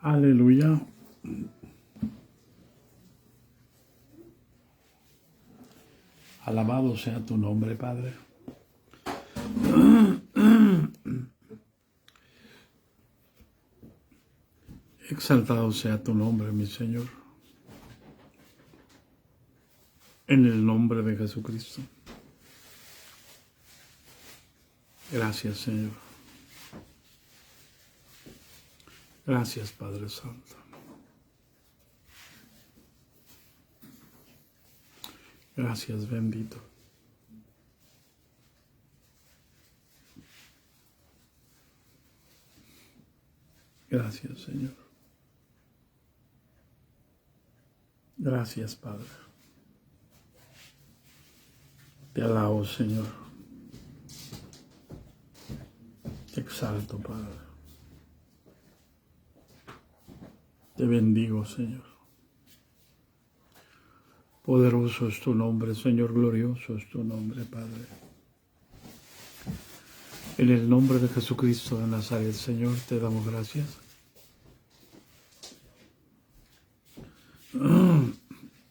Aleluya. Alabado sea tu nombre, Padre. Exaltado sea tu nombre, mi Señor. En el nombre de Jesucristo. Gracias, Señor. Gracias, Padre Santo. Gracias, bendito. Gracias, Señor. Gracias, Padre. Te alabo, Señor. Te exalto, Padre. Te bendigo, Señor. Poderoso es tu nombre, Señor. Glorioso es tu nombre, Padre. En el nombre de Jesucristo de Nazaret, Señor, te damos gracias.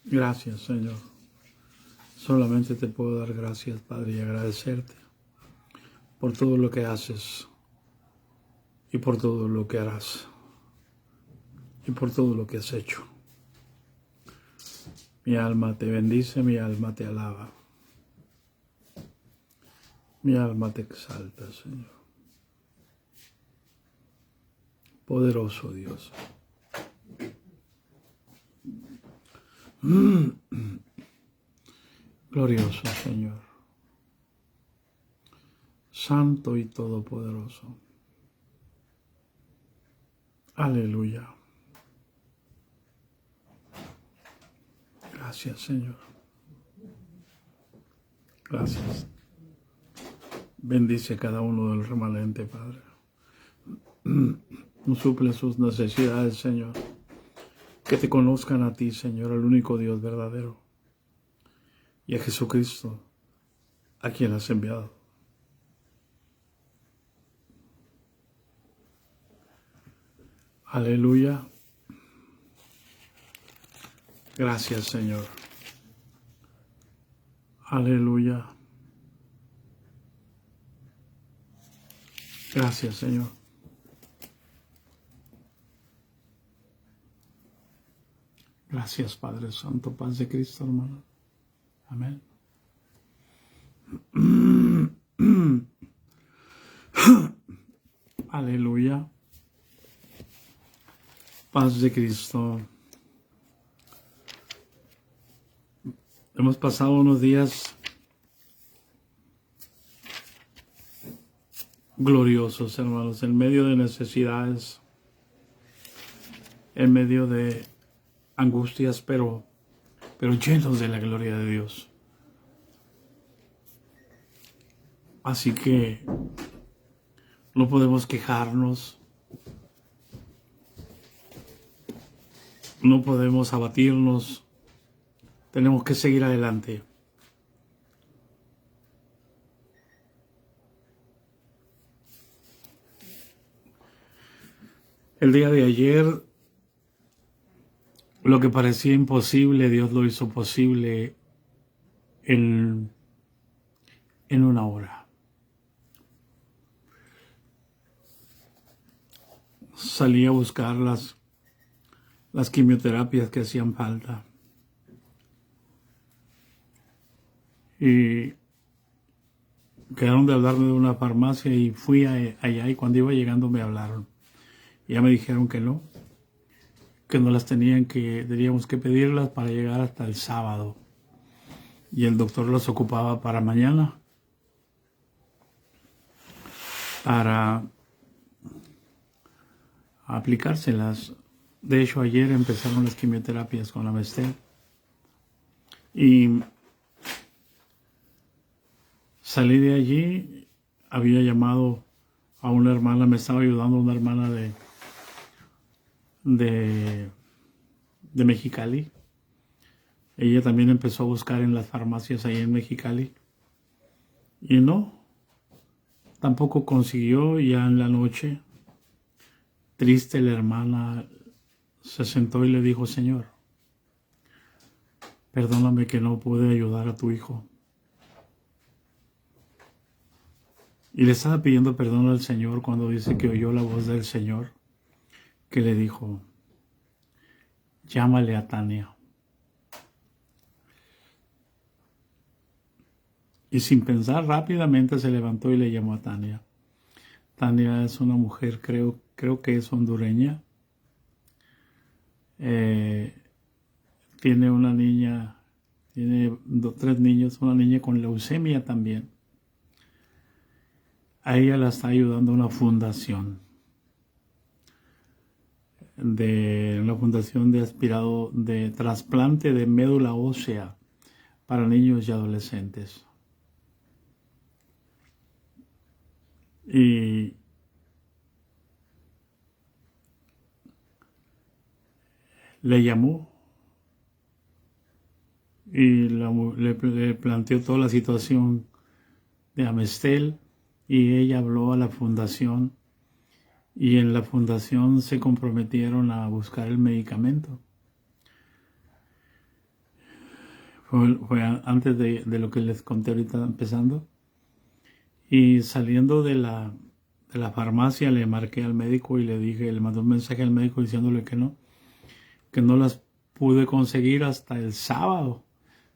Gracias, Señor. Solamente te puedo dar gracias, Padre, y agradecerte por todo lo que haces y por todo lo que harás y por todo lo que has hecho. Mi alma te bendice, mi alma te alaba. Mi alma te exalta, Señor. Poderoso Dios. Glorioso Señor. Santo y todopoderoso. Aleluya. Gracias, Señor. Gracias. Bendice a cada uno del remanente, Padre. Suple sus necesidades, Señor. Que te conozcan a ti, Señor, el único Dios verdadero. Y a Jesucristo, a quien has enviado. Aleluya. Gracias, Señor. Aleluya. Gracias, Señor. Gracias, Padre Santo. Paz de Cristo, hermano. Amén. Aleluya. Paz de Cristo. Hemos pasado unos días gloriosos, hermanos, en medio de necesidades, en medio de angustias, pero llenos de la gloria de Dios. Así que no podemos quejarnos, no podemos abatirnos, tenemos que seguir adelante. El día de ayer, lo que parecía imposible, Dios lo hizo posible en una hora. Salí a buscar las quimioterapias que hacían falta. Y quedaron de hablarme de una farmacia y fui allá y cuando iba llegando me hablaron. Y ya me dijeron que no las teníamos que pedirlas para llegar hasta el sábado. Y el doctor las ocupaba para mañana, para aplicárselas. De hecho, ayer empezaron las quimioterapias con la Mestel. Y salí de allí, había llamado a una hermana, me estaba ayudando una hermana de Mexicali. Ella también empezó a buscar en las farmacias ahí en Mexicali. Y tampoco consiguió. Ya en la noche Triste, la hermana se sentó y le dijo: Señor, perdóname que no pude ayudar a tu hijo. Y le estaba pidiendo perdón al Señor cuando dice que oyó la voz del Señor que le dijo: llámale a Tania. Y sin pensar, rápidamente se levantó y le llamó a Tania. Tania es una mujer, creo que es hondureña. Tiene una niña, tiene 3 niños, una niña con leucemia también. A ella la está ayudando una fundación de trasplante de médula ósea para niños y adolescentes. Y le llamó y le planteó toda la situación de Amestel, y ella habló a la fundación, y en la fundación se comprometieron a buscar el medicamento. Fue antes de lo que les conté ahorita empezando. Y saliendo de la farmacia le marqué al médico y le mandé un mensaje al médico diciéndole que no las pude conseguir hasta el sábado.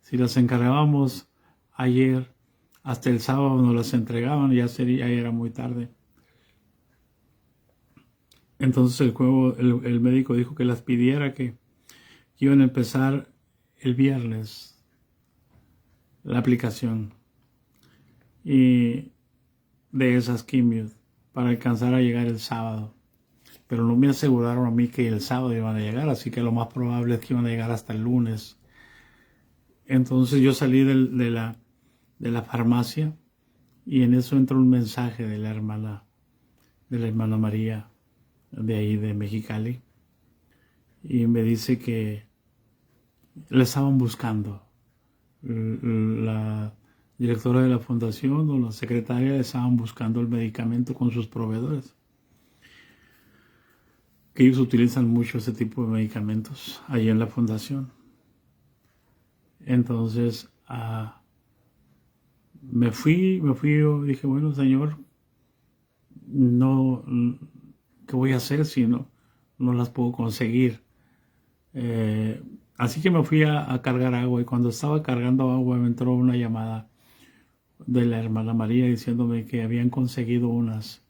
Si las encargábamos ayer, hasta el sábado nos las entregaban, ya era muy tarde. Entonces el médico dijo que las pidiera, que iban a empezar el viernes la aplicación y de esas quimios para alcanzar a llegar el sábado. Pero no me aseguraron a mí que el sábado iban a llegar, así que lo más probable es que iban a llegar hasta el lunes. Entonces yo salí de la farmacia y en eso entró un mensaje de la hermana María de ahí de Mexicali, y me dice que le estaban buscando. La directora de la fundación o la secretaria estaban buscando el medicamento con sus proveedores, que ellos utilizan mucho ese tipo de medicamentos ahí en la fundación. Entonces me fui, yo dije: bueno, Señor, no, ¿qué voy a hacer si no las puedo conseguir? Así que me fui a cargar agua, y cuando estaba cargando agua me entró una llamada de la hermana María diciéndome que habían conseguido unas,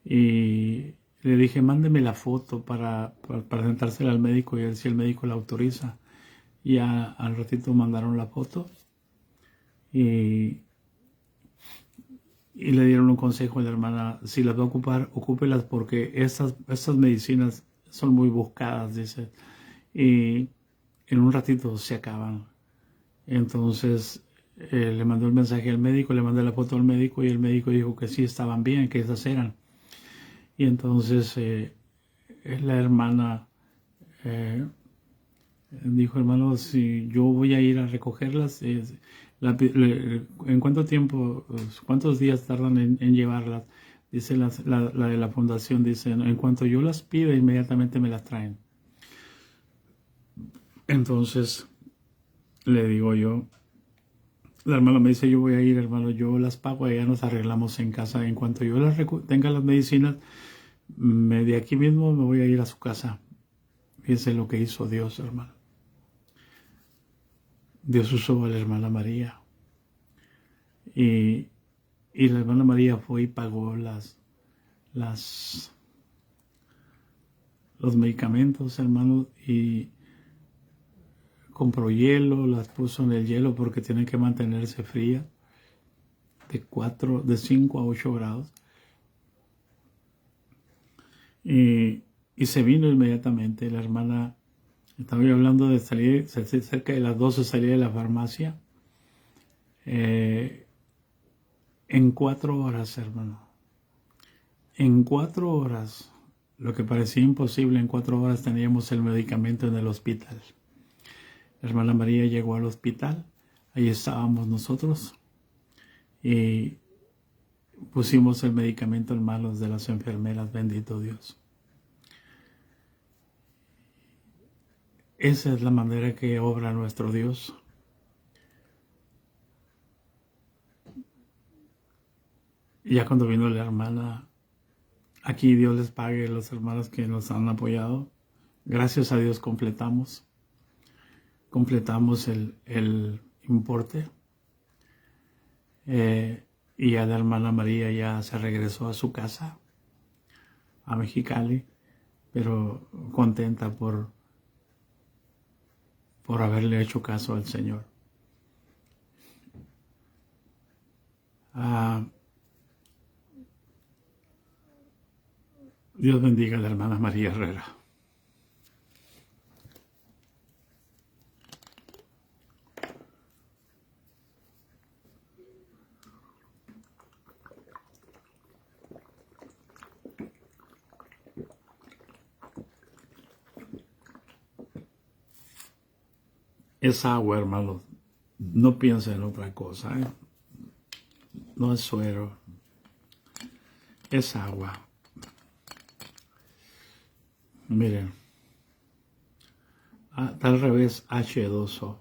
y le dije: mándeme la foto para presentársela al médico y ver si el médico la autoriza. Y al ratito mandaron la foto y le dieron un consejo a la hermana: si las va a ocupar, ocúpelas, porque estas medicinas son muy buscadas, dice, y en un ratito se acaban. Entonces le mandó el mensaje al médico, le mandé la foto al médico, y el médico dijo que sí, estaban bien, que esas eran. Y entonces la hermana dijo: hermano, si yo voy a ir a recogerlas, ¿en cuánto tiempo, cuántos días tardan en llevarlas? Dice la de la fundación, dice: en cuanto yo las pida, inmediatamente me las traen. Entonces le digo yo, la hermana me dice: yo voy a ir, hermano, yo las pago, allá nos arreglamos en casa. En cuanto yo tenga las medicinas, de aquí mismo me voy a ir a su casa. Fíjense lo que hizo Dios, hermano. Dios usó a la hermana María. Y la hermana María fue y pagó los medicamentos, hermano, y compró hielo, las puso en el hielo porque tienen que mantenerse frías, de 5 a 8 grados. Y se vino inmediatamente. La hermana, estaba yo hablando de salir, cerca de las 12 salí de la farmacia. En 4 horas, hermano. En 4 horas, lo que parecía imposible, en 4 horas teníamos el medicamento en el hospital. La hermana María llegó al hospital, ahí estábamos nosotros, y pusimos el medicamento en manos de las enfermeras, bendito Dios. Esa es la manera que obra nuestro Dios. Ya cuando vino la hermana, aquí Dios les pague a los hermanos que nos han apoyado. Gracias a Dios completamos el importe. Y ya la hermana María ya se regresó a su casa, a Mexicali, pero contenta por haberle hecho caso al Señor. Dios bendiga a la hermana María Herrera. Es agua, hermano. No piensa en otra cosa, ¿eh? No es suero. Es agua. Miren. Está al revés, H2O.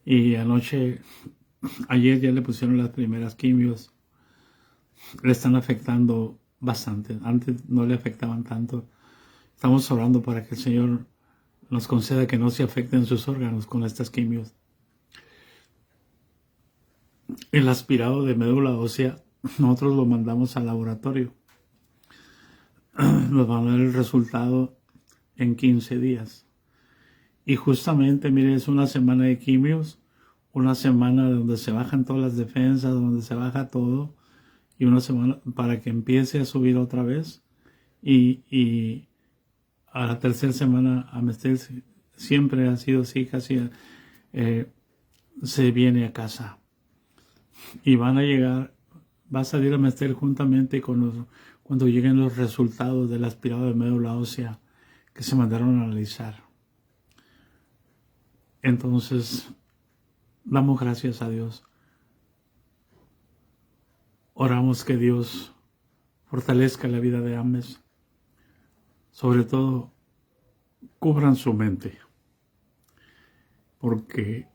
Y ayer ya le pusieron las primeras quimios. Le están afectando bastante. Antes no le afectaban tanto. Estamos orando para que el Señor nos conceda que no se afecten sus órganos con estas quimios. El aspirado de médula ósea, nosotros lo mandamos al laboratorio. Nos van a dar el resultado en 15 días. Y justamente, mire, es una semana de quimios, una semana donde se bajan todas las defensas, donde se baja todo, y una semana para que empiece a subir otra vez. Y a la tercera semana, Amestel siempre ha sido así, casi se viene a casa. Y va a salir Amestel juntamente con cuando lleguen los resultados del aspirado de médula ósea que se mandaron a analizar. Entonces, damos gracias a Dios. Oramos que Dios fortalezca la vida de Ames. Sobre todo, cubran su mente. Porque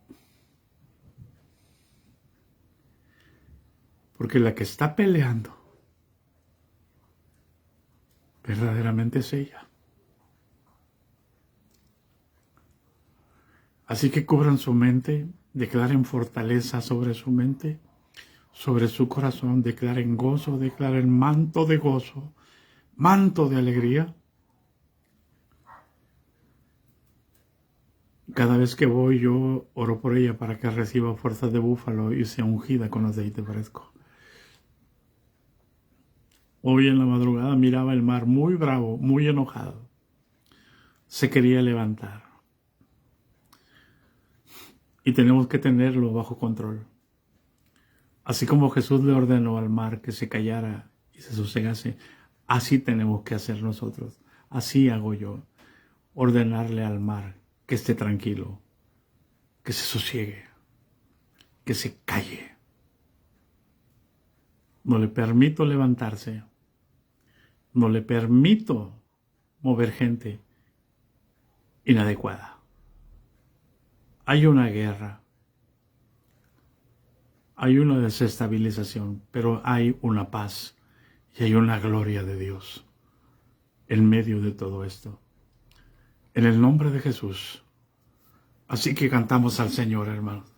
la que está peleando verdaderamente es ella. Así que cubran su mente, declaren fortaleza sobre su mente, sobre su corazón, declaren gozo, declaren manto de gozo, manto de alegría. Cada vez que voy yo oro por ella para que reciba fuerzas de búfalo y sea ungida con aceite fresco. Hoy en la madrugada miraba el mar muy bravo, muy enojado. Se quería levantar. Y tenemos que tenerlo bajo control. Así como Jesús le ordenó al mar que se callara y se sosegase, así tenemos que hacer nosotros. Así hago yo. Ordenarle al mar que esté tranquilo, que se sosiegue, que se calle. No le permito levantarse. No le permito mover gente inadecuada. Hay una guerra, hay una desestabilización, pero hay una paz y hay una gloria de Dios en medio de todo esto. En el nombre de Jesús. Así que cantamos al Señor, hermanos.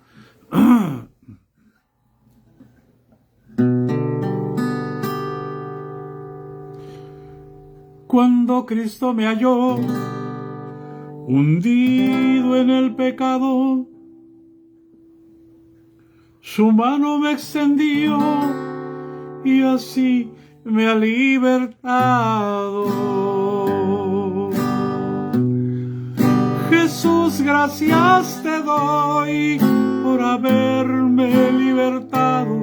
Cuando Cristo me halló hundido en el pecado, su mano me extendió y así me ha libertado. Jesús, gracias te doy por haberme libertado,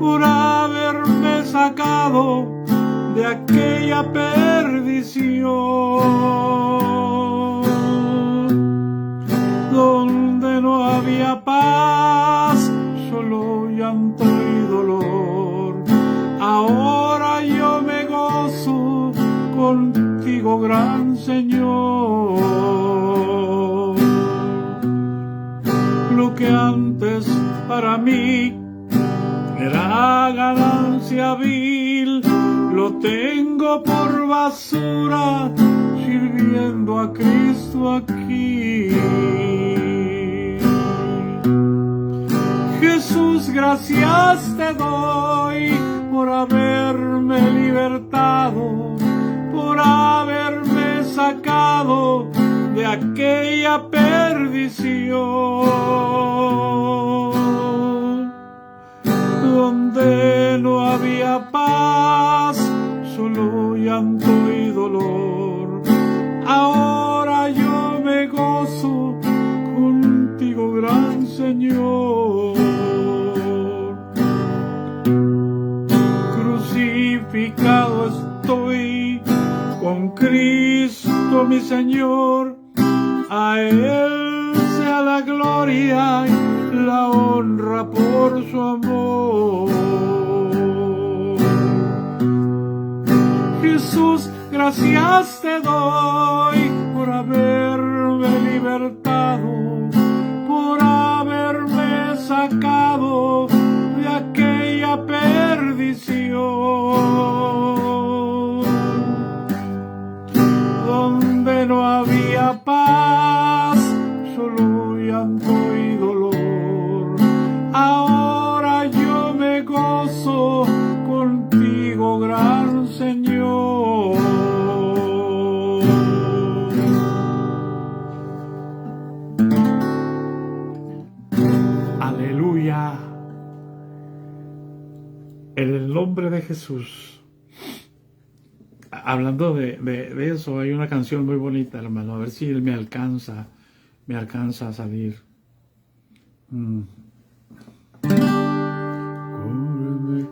por haberme sacado de aquella perdición, donde no había paz, solo llanto y dolor. contigo, gran Señor. Lo que antes para mí era ganancia vil, lo tengo por basura, sirviendo a Cristo aquí. Jesús, gracias te doy por haberme libertado, por haberme sacado de aquella perdición, donde no había paz, solo llanto y dolor. Ahora yo me gozo contigo, gran Señor. Crucificado estoy con Cristo mi Señor, a Él sea la gloria y la honra por su amor. Jesús, gracias te doy por haberme libertado, por haberme sacado de aquella perdición, donde no había paz, solo llanto y dolor. Ahora yo me gozo contigo, gran Señor. Aleluya. En el nombre de Jesús. Hablando de eso, hay una canción muy bonita, hermano. A ver si él me alcanza a salir. Cúbreme.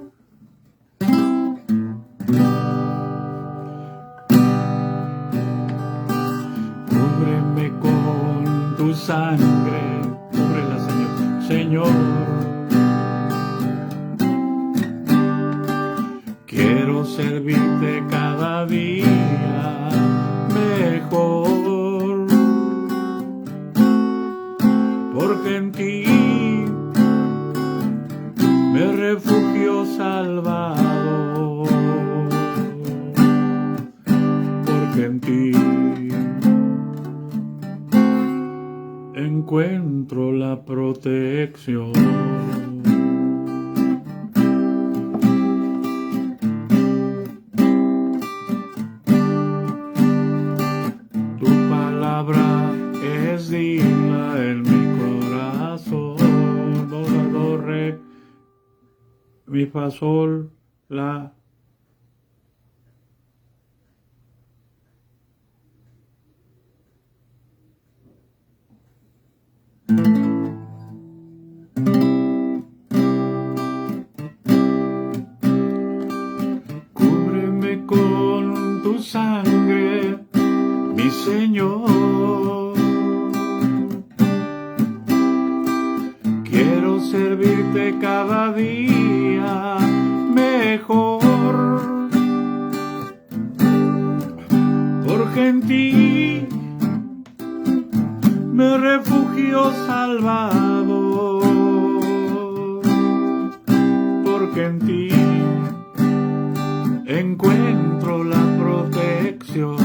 Cúbreme con tu sangre, cúbrela, Señor. Quiero servirte cada día mejor, porque en ti me refugio salvado, porque en ti encuentro la protección. Tu palabra es digna en mi corazón. Do, re, mi, fa, sol, la. Cúbreme con tu sangre, mi Señor. Quiero servirte cada día mejor, porque en ti me refugio salvado, porque en ti encuentro la protección.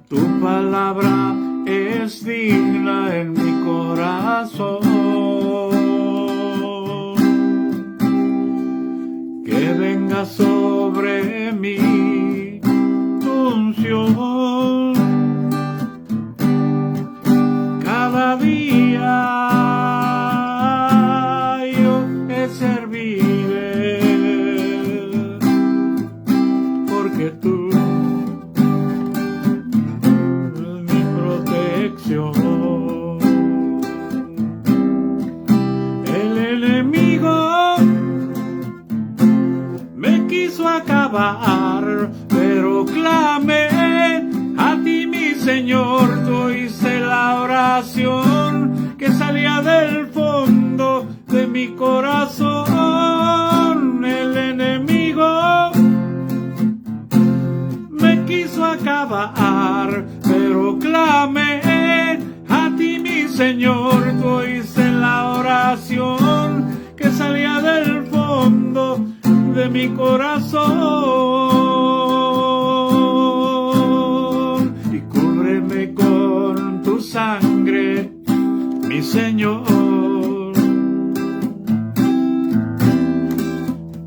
Tu palabra es digna en mi corazón, que venga sobre mí tu unción cada día. Yo te serviré, porque tú eres mi protección. El enemigo me quiso acabar, pero clamé a ti, mi Señor. Tú hice la oración que salía del fondo de mi corazón. El enemigo acabar, pero clamé a ti, mi Señor. Tú oíste la oración que salía del fondo de mi corazón, y cúbreme con tu sangre, mi Señor.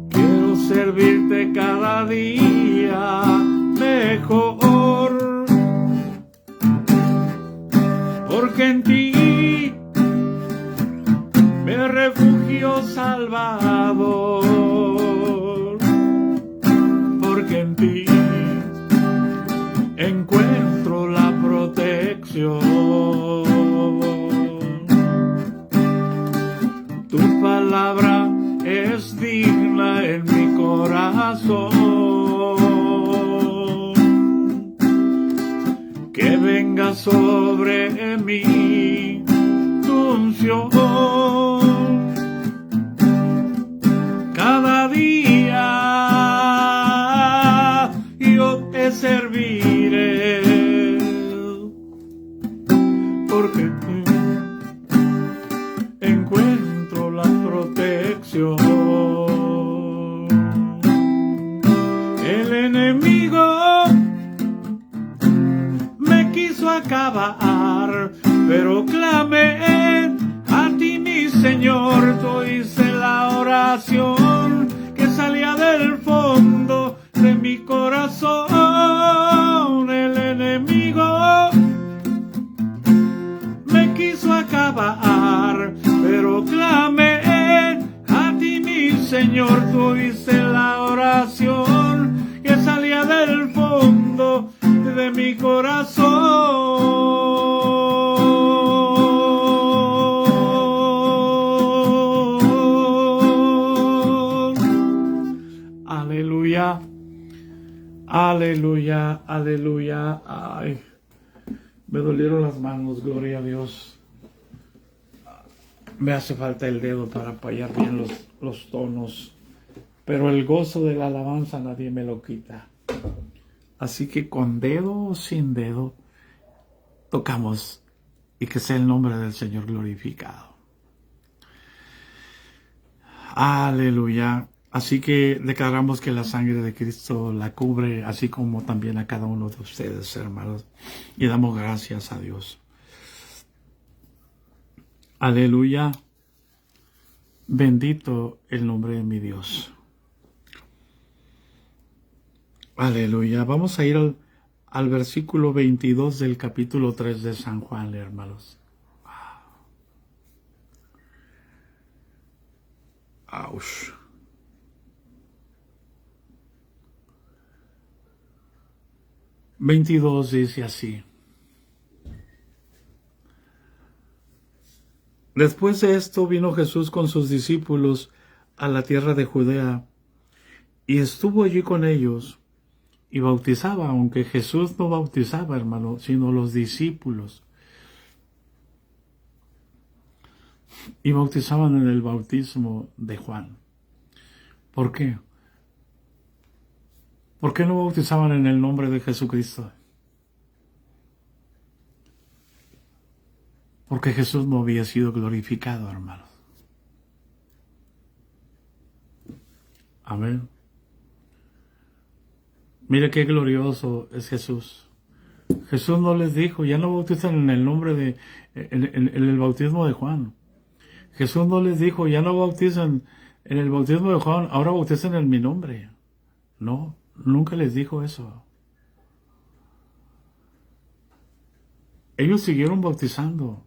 Quiero servirte cada día mejor, porque en ti me refugio Salvador, porque en ti encuentro la protección. Tu palabra es digna en mi corazón. Que venga sobre mí tu unción. Cada día yo te serviré, porque en ti encuentro la protección. El enemigo me quiso acabar, pero clamé a ti, mi Señor. Tú oíste la oración que salía del fondo de mi corazón. El enemigo me quiso acabar, pero clamé a ti, mi Señor. Tú oíste la oración que salía del fondo de mi corazón. Aleluya, aleluya, aleluya. Ay, me dolieron las manos, gloria a Dios. Me hace falta el dedo para apoyar bien los tonos, pero el gozo de la alabanza nadie me lo quita. Así que con dedo o sin dedo, tocamos, y que sea el nombre del Señor glorificado. Aleluya. Así que declaramos que la sangre de Cristo la cubre, así como también a cada uno de ustedes, hermanos. Y damos gracias a Dios. Aleluya. Bendito el nombre de mi Dios. Aleluya. Vamos a ir al versículo 22 del capítulo 3 de San Juan, hermanos. Aush. ...22 dice así: Después de esto vino Jesús con sus discípulos a la tierra de Judea, y estuvo allí con ellos, y bautizaba, aunque Jesús no bautizaba, hermano, sino los discípulos. Y bautizaban en el bautismo de Juan. ¿Por qué? ¿Por qué no bautizaban en el nombre de Jesucristo? Porque Jesús no había sido glorificado, hermanos. Amén. Mire qué glorioso es Jesús. Jesús no les dijo, ya no bautizan en el nombre en el bautismo de Juan. Jesús no les dijo, ya no bautizan en el bautismo de Juan, ahora bautizan en mi nombre. No, nunca les dijo eso. Ellos siguieron bautizando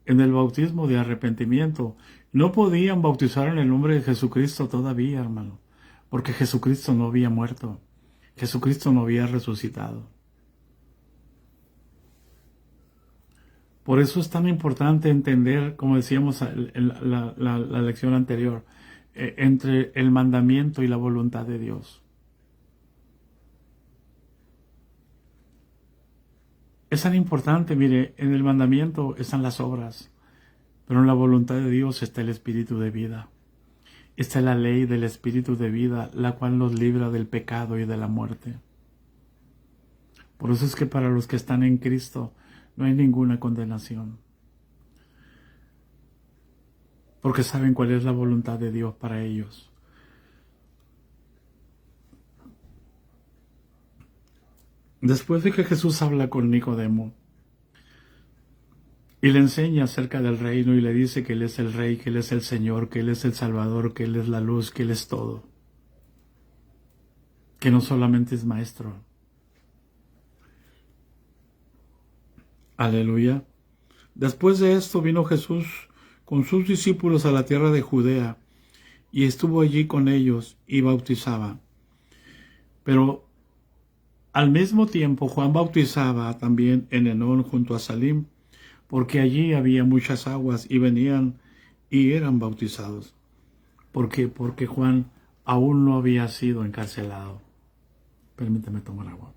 en el bautismo de arrepentimiento. No podían bautizar en el nombre de Jesucristo todavía, hermano, porque Jesucristo no había muerto. Jesucristo no había resucitado. Por eso es tan importante entender, como decíamos en la lección anterior, entre el mandamiento y la voluntad de Dios. Es tan importante, mire, en el mandamiento están las obras, pero en la voluntad de Dios está el espíritu de vida. Está la ley del espíritu de vida, la cual nos libra del pecado y de la muerte. Por eso es que para los que están en Cristo no hay ninguna condenación. Porque saben cuál es la voluntad de Dios para ellos. Después de que Jesús habla con Nicodemo y le enseña acerca del reino y le dice que Él es el Rey, que Él es el Señor, que Él es el Salvador, que Él es la luz, que Él es todo. Que no solamente es Maestro. Aleluya. Después de esto vino Jesús con sus discípulos a la tierra de Judea y estuvo allí con ellos y bautizaba. Pero al mismo tiempo Juan bautizaba también en Enón junto a Salim, porque allí había muchas aguas y venían y eran bautizados. ¿Por qué? Porque Juan aún no había sido encarcelado. Permíteme tomar agua.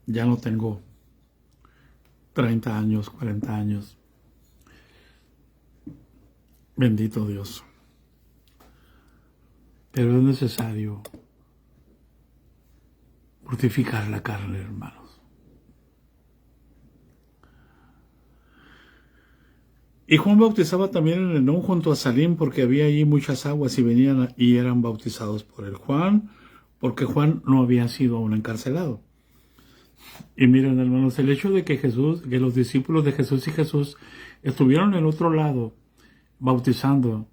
Ya no tengo 30 años, 40 años. Bendito Dios. Pero es necesario mortificar la carne, hermanos. Y Juan bautizaba también en Enón junto a Salim, porque había allí muchas aguas y venían y eran bautizados por el Juan, porque Juan no había sido aún encarcelado. Y miren, hermanos, el hecho de que los discípulos de Jesús y Jesús estuvieron en otro lado bautizando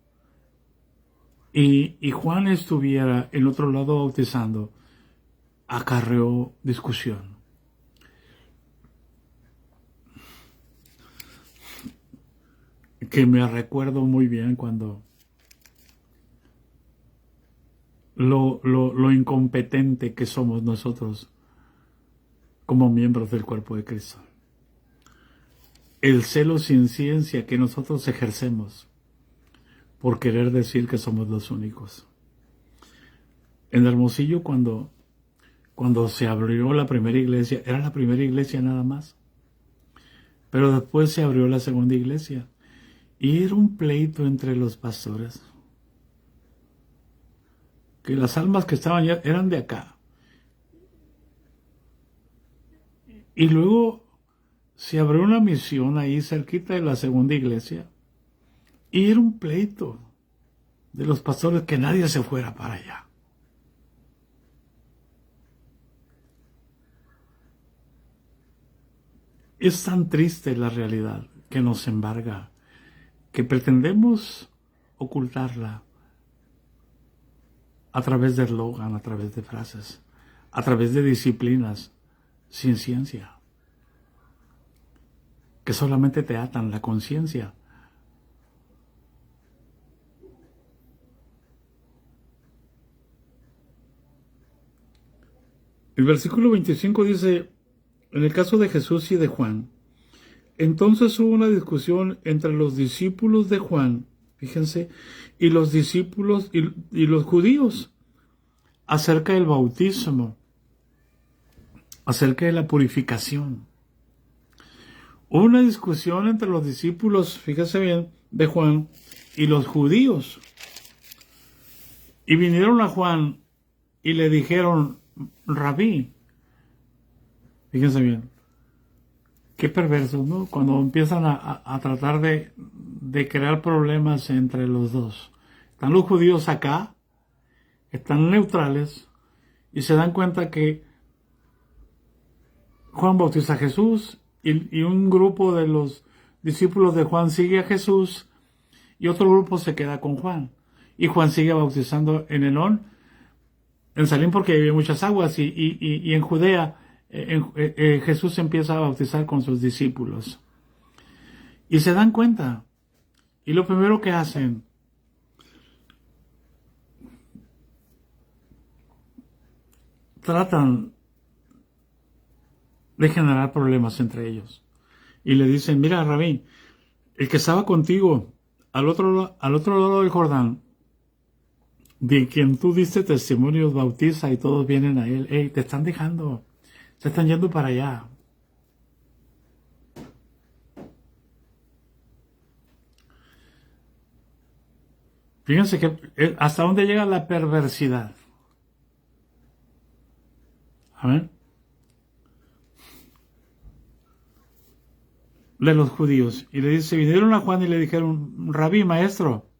y Juan estuviera en otro lado bautizando, acarreó discusión. Que me recuerdo muy bien cuando lo incompetente que somos nosotros como miembros del cuerpo de Cristo. El celo sin ciencia que nosotros ejercemos por querer decir que somos los únicos. En Hermosillo, cuando se abrió la primera iglesia, era la primera iglesia nada más. Pero después se abrió la segunda iglesia. Y era un pleito entre los pastores. Que las almas que estaban ya eran de acá. Y luego se abrió una misión ahí cerquita de la segunda iglesia. Y era un pleito de los pastores que nadie se fuera para allá. Es tan triste la realidad que nos embarga, que pretendemos ocultarla a través de eslogan, a través de frases, a través de disciplinas sin ciencia, que solamente te atan la conciencia. El versículo 25 dice, en el caso de Jesús y de Juan, entonces hubo una discusión entre los discípulos de Juan, fíjense, y los discípulos y los judíos acerca del bautismo, acerca de la purificación. Hubo una discusión entre los discípulos, fíjense bien, de Juan y los judíos. Y vinieron a Juan y le dijeron, Rabí, fíjense bien, qué perversos, ¿no? Cuando empiezan a tratar de crear problemas entre los dos. Están los judíos acá, están neutrales, y se dan cuenta que Juan bautiza a Jesús, y un grupo de los discípulos de Juan sigue a Jesús, y otro grupo se queda con Juan. Y Juan sigue bautizando en Enón, en Salim porque había muchas aguas, y en Judea Jesús empieza a bautizar con sus discípulos. Y se dan cuenta. Y lo primero que hacen, tratan de generar problemas entre ellos. Y le dicen, mira, Rabí, el que estaba contigo al otro lado del Jordán, de quien tú diste testimonio, bautiza y todos vienen a él. Hey, te están dejando, se están yendo para allá. Fíjense que hasta dónde llega la perversidad. A ver. De los judíos. Y le dice, vinieron a Juan y le dijeron, rabí, maestro.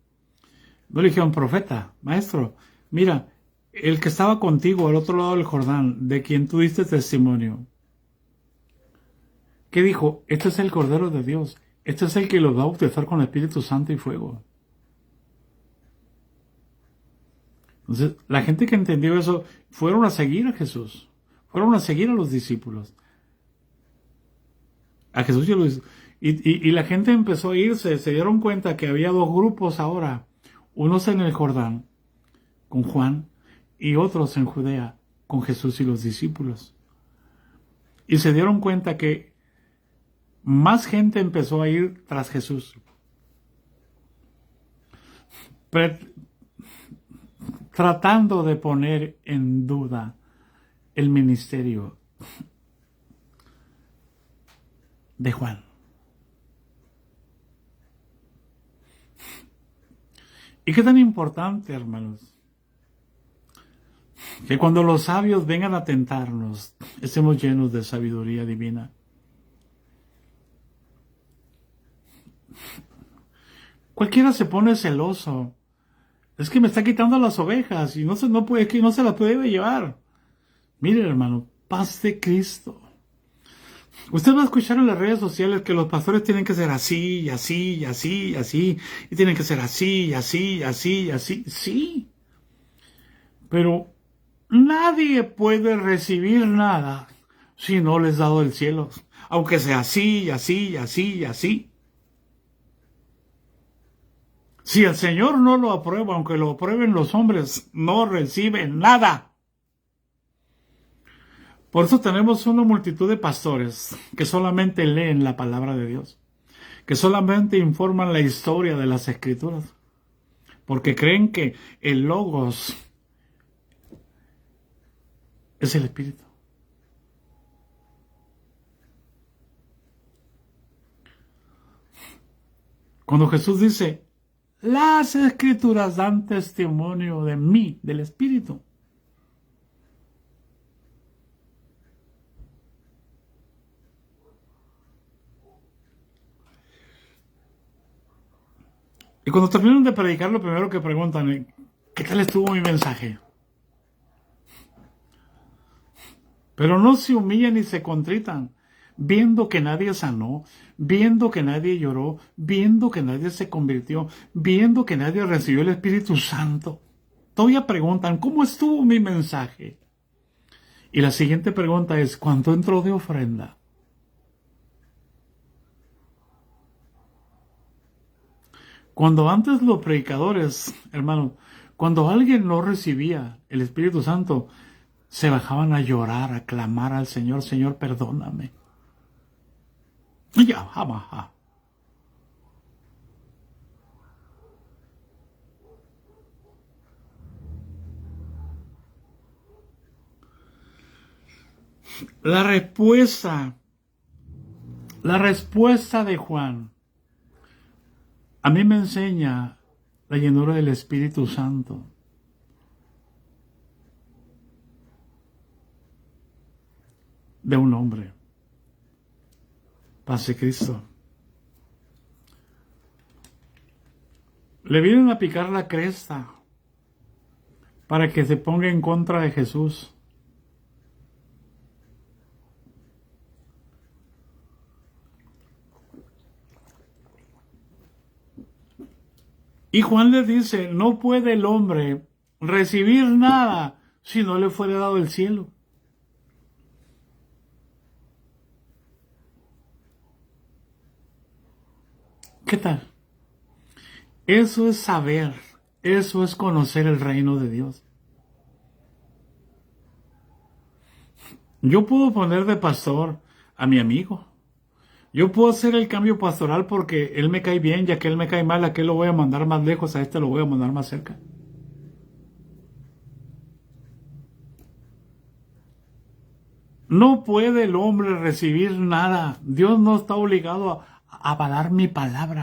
No le dijeron, profeta, maestro. Mira, el que estaba contigo al otro lado del Jordán, de quien tú diste testimonio. ¿Qué dijo? Este es el Cordero de Dios. Este es el que los va a bautizar con el Espíritu Santo y fuego. Entonces, la gente que entendió eso, fueron a seguir a Jesús. Fueron a seguir a los discípulos. A Jesús y la gente empezó a irse. Se dieron cuenta que había dos grupos ahora. Unos en el Jordán, con Juan, y otros en Judea, con Jesús y los discípulos. Y se dieron cuenta que más gente empezó a ir tras Jesús. Tratando de poner en duda el ministerio de Juan. ¿Y qué tan importante, hermanos? Que cuando los sabios vengan a tentarnos, estemos llenos de sabiduría divina. Cualquiera se pone celoso. Es que me está quitando las ovejas y no se las puede llevar. Mire, hermano, paz de Cristo. Usted va a escuchar en las redes sociales que los pastores tienen que ser así, y así, y así, y así, y tienen que ser así, y así, y así, y así. Sí. Pero nadie puede recibir nada si no les dado el cielo. Aunque sea así, y así, y así, y así. Si el Señor no lo aprueba, aunque lo aprueben los hombres, no reciben nada. Por eso tenemos una multitud de pastores que solamente leen la palabra de Dios, que solamente informan la historia de las Escrituras, porque creen que el Logos es el Espíritu. Cuando Jesús dice, las Escrituras dan testimonio de mí, del Espíritu. Y cuando terminan de predicar, lo primero que preguntan es, ¿qué tal estuvo mi mensaje? Pero no se humillan ni se contritan, viendo que nadie sanó, viendo que nadie lloró, viendo que nadie se convirtió, viendo que nadie recibió el Espíritu Santo. Todavía preguntan, ¿cómo estuvo mi mensaje? Y la siguiente pregunta es, ¿cuánto entró de ofrenda? Cuando antes los predicadores, hermano, cuando alguien no recibía el Espíritu Santo, se bajaban a llorar, a clamar al Señor, Señor, perdóname. Ya, jamás. La respuesta de Juan a mí me enseña la llenura del Espíritu Santo. De un hombre. Paz de Cristo. Le vienen a picar la cresta para que se ponga en contra de Jesús. Y Juan le dice, no puede el hombre recibir nada si no le fuera dado el cielo. ¿Qué tal? Eso es saber, eso es conocer el reino de Dios. Yo puedo poner de pastor a mi amigo. Yo puedo hacer el cambio pastoral porque él me cae bien, ya que él me cae mal, a aquel lo voy a mandar más lejos, a este lo voy a mandar más cerca. No puede el hombre recibir nada. Dios no está obligado a avalar mi palabra.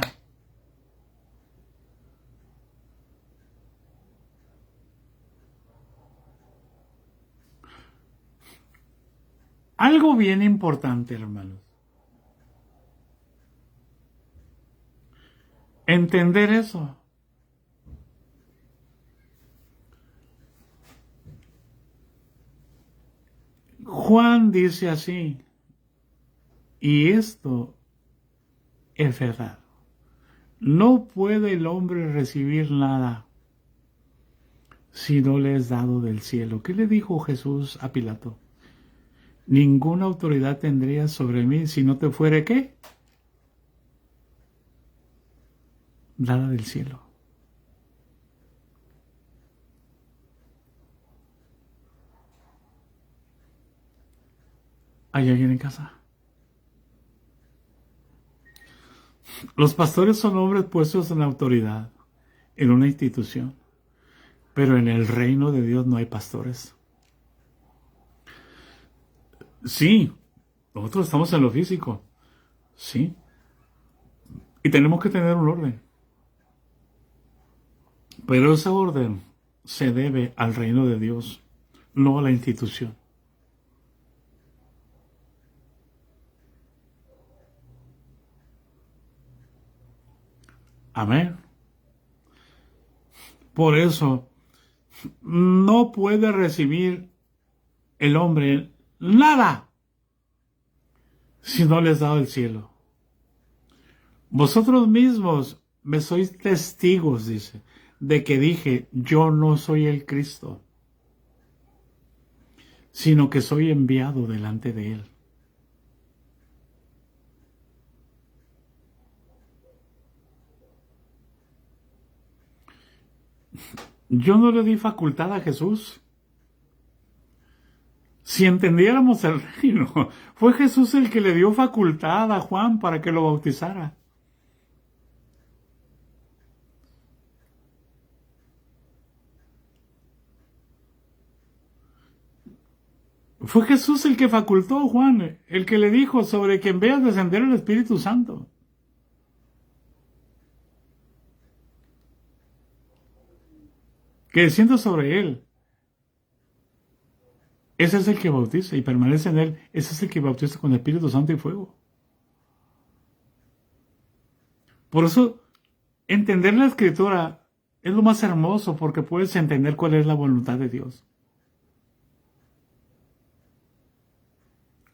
Algo bien importante, hermanos. Entender eso. Juan dice así, y esto es verdad. No puede el hombre recibir nada si no le es dado del cielo. ¿Qué le dijo Jesús a Pilato? Ninguna autoridad tendrías sobre mí si no te fuere, ¿qué? Dada del cielo. ¿Hay alguien en casa? Los pastores son hombres puestos en autoridad en una institución, pero en el reino de Dios no hay pastores. Sí, nosotros estamos en lo físico, sí, y tenemos que tener un orden, pero ese orden se debe al reino de Dios, no a la institución. Amén. Por eso, no puede recibir el hombre nada si no les dado el cielo. Vosotros mismos me sois testigos, dice, de que dije, yo no soy el Cristo, sino que soy enviado delante de él. Yo no le di facultad a Jesús. Si entendiéramos el reino, fue Jesús el que le dio facultad a Juan para que lo bautizara. Fue Jesús el que facultó a Juan, el que le dijo sobre quien veas descender el Espíritu Santo. Que descienda sobre él. Ese es el que bautiza y permanece en él. Ese es el que bautiza con Espíritu Santo y fuego. Por eso, entender la Escritura es lo más hermoso porque puedes entender cuál es la voluntad de Dios.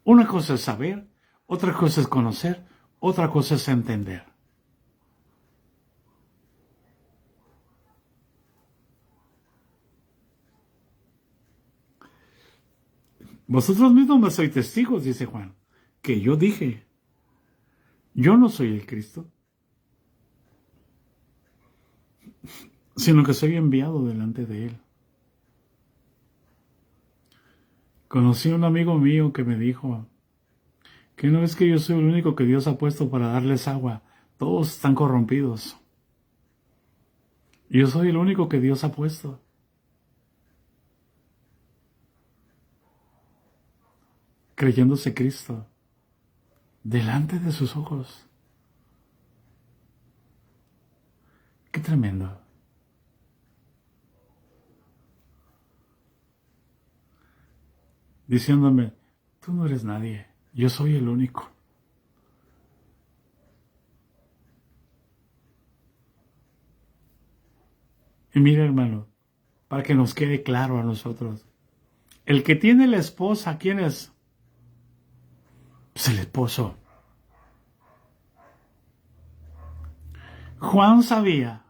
Una cosa es saber, otra cosa es conocer, otra cosa es entender. Vosotros mismos me sois testigos, dice Juan, que yo dije, yo no soy el Cristo, sino que soy enviado delante de él. Conocí a un amigo mío que me dijo que no es que yo soy el único que Dios ha puesto para darles agua, todos están corrompidos. Yo soy el único que Dios ha puesto. Creyéndose Cristo delante de sus ojos. Qué tremendo. Diciéndome, tú no eres nadie, yo soy el único. Y mira, hermano, para que nos quede claro a nosotros, el que tiene la esposa, ¿quién es? Pues el esposo. Juan sabía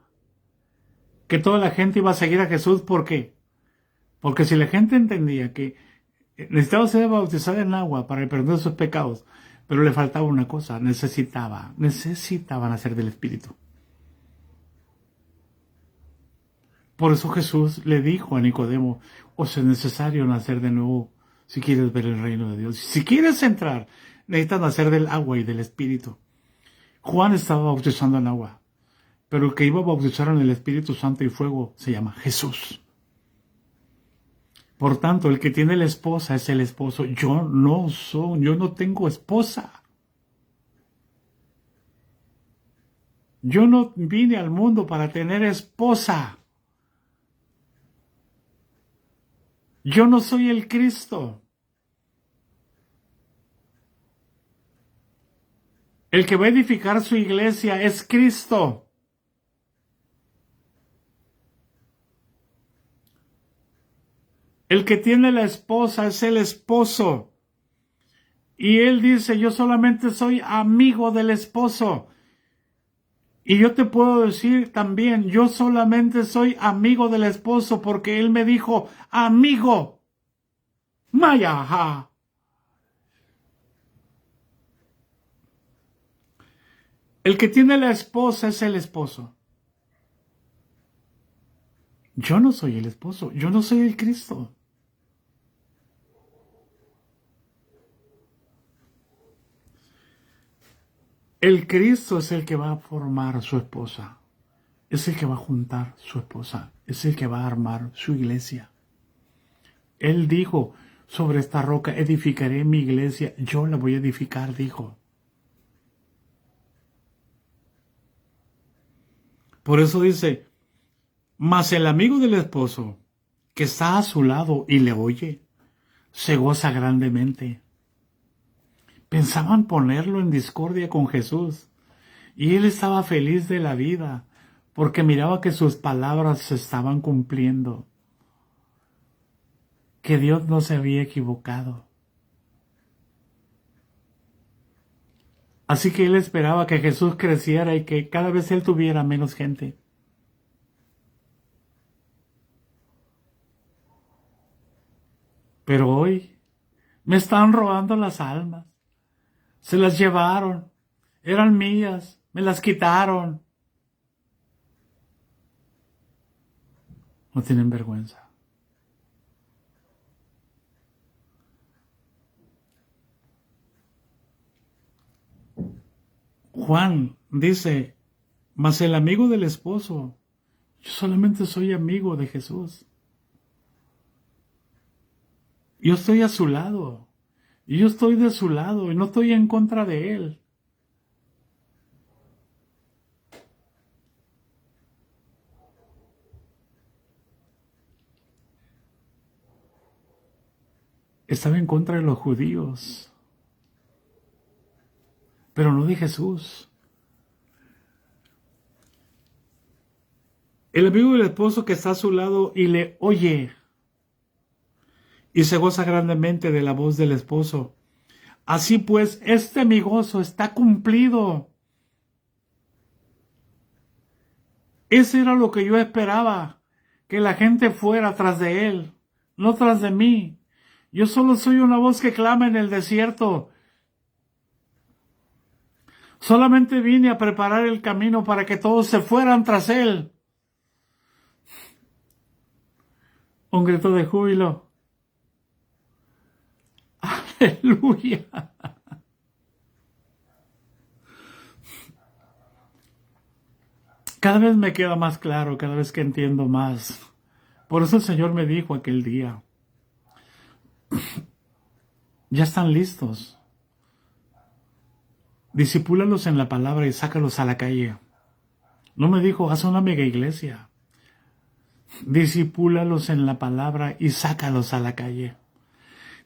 que toda la gente iba a seguir a Jesús. ¿Por qué? Porque si la gente entendía que necesitaba ser bautizada en agua para el perdón de sus pecados, pero le faltaba una cosa, necesitaban nacer del Espíritu. Por eso Jesús le dijo a Nicodemo, os es necesario nacer de nuevo si quieres ver el reino de Dios. Si quieres entrar, necesitas nacer del agua y del Espíritu. Juan estaba bautizando en agua, pero el que iba a bautizar en el Espíritu Santo y fuego se llama Jesús. Por tanto, el que tiene la esposa es el esposo. Yo no tengo esposa. Yo no vine al mundo para tener esposa. Yo no soy el Cristo. El que va a edificar su iglesia es Cristo. El que tiene la esposa es el esposo. Y él dice, yo solamente soy amigo del esposo. Y yo te puedo decir también, yo solamente soy amigo del esposo porque él me dijo, amigo. Mayaha. El que tiene la esposa es el esposo. Yo no soy el esposo, yo no soy el Cristo. El Cristo es el que va a formar su esposa. Es el que va a juntar su esposa. Es el que va a armar su iglesia. Él dijo, sobre esta roca edificaré mi iglesia. Yo la voy a edificar, dijo. Por eso dice, mas el amigo del esposo, que está a su lado y le oye, se goza grandemente. Pensaban ponerlo en discordia con Jesús, y él estaba feliz de la vida, porque miraba que sus palabras se estaban cumpliendo, que Dios no se había equivocado. Así que él esperaba que Jesús creciera y que cada vez él tuviera menos gente. Pero hoy me están robando las almas. Se las llevaron. Eran mías. Me las quitaron. No tienen vergüenza. Juan dice, mas el amigo del esposo, yo solamente soy amigo de Jesús. Yo estoy a su lado. Y yo estoy de su lado y no estoy en contra de él. Estaba en contra de los judíos, pero no de Jesús. El amigo del esposo que está a su lado y le oye y se goza grandemente de la voz del esposo. Así pues, este mi gozo está cumplido. Ese era lo que yo esperaba, que la gente fuera tras de él, no tras de mí. Yo solo soy una voz que clama en el desierto. Solamente vine a preparar el camino para que todos se fueran tras él. Un grito de júbilo. Aleluya. Cada vez me queda más claro, cada vez que entiendo más. Por eso el Señor me dijo aquel día, ya están listos. Discipúlalos en la palabra y sácalos a la calle. No me dijo, haz una mega iglesia. Discipúlalos en la palabra y sácalos a la calle.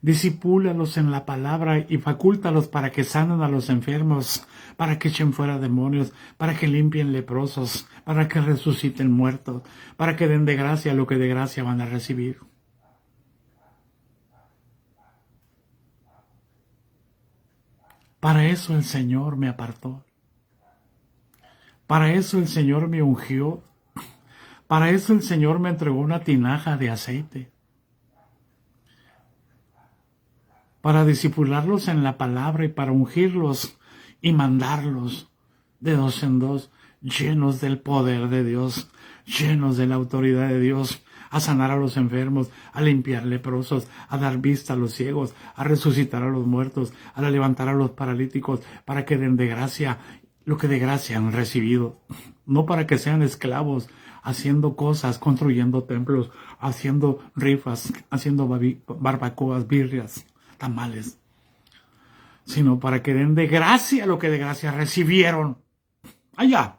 Discipúlalos en la palabra y facúltalos para que sanen a los enfermos, para que echen fuera demonios, para que limpien leprosos, para que resuciten muertos, para que den de gracia lo que de gracia van a recibir. Para eso el Señor me apartó. Para eso el Señor me ungió. Para eso el Señor me entregó una tinaja de aceite. Para discipularlos en la palabra y para ungirlos y mandarlos de dos en dos, llenos del poder de Dios, llenos de la autoridad de Dios, a sanar a los enfermos, a limpiar leprosos, a dar vista a los ciegos, a resucitar a los muertos, a levantar a los paralíticos, para que den de gracia lo que de gracia han recibido, no para que sean esclavos, haciendo cosas, construyendo templos, haciendo rifas, haciendo barbacoas, birrias, tamales, sino para que den de gracia lo que de gracia recibieron. Allá.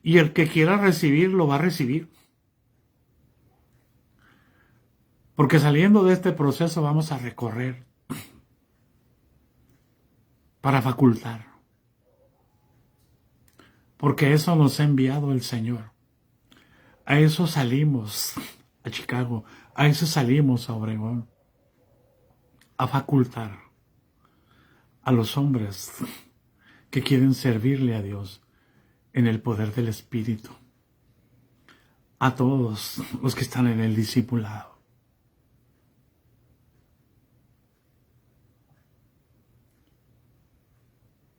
Y el que quiera recibir, lo va a recibir. Porque saliendo de este proceso vamos a recorrer para facultar. porque eso nos ha enviado el Señor. A eso salimos a Chicago, a eso salimos a Obregón, a facultar a los hombres que quieren servirle a Dios en el poder del Espíritu, a todos los que están en el discipulado.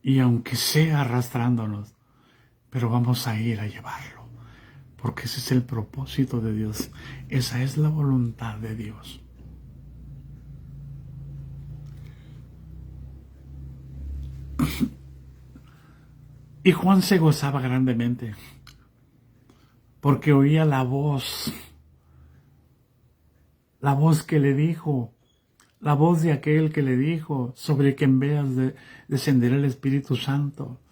Y aunque sea arrastrándonos, pero vamos a ir a llevarlo, porque ese es el propósito de Dios, esa es la voluntad de Dios. Y Juan se gozaba grandemente, porque oía la voz que le dijo, la voz de aquel que le dijo, sobre quien veas descender el Espíritu Santo.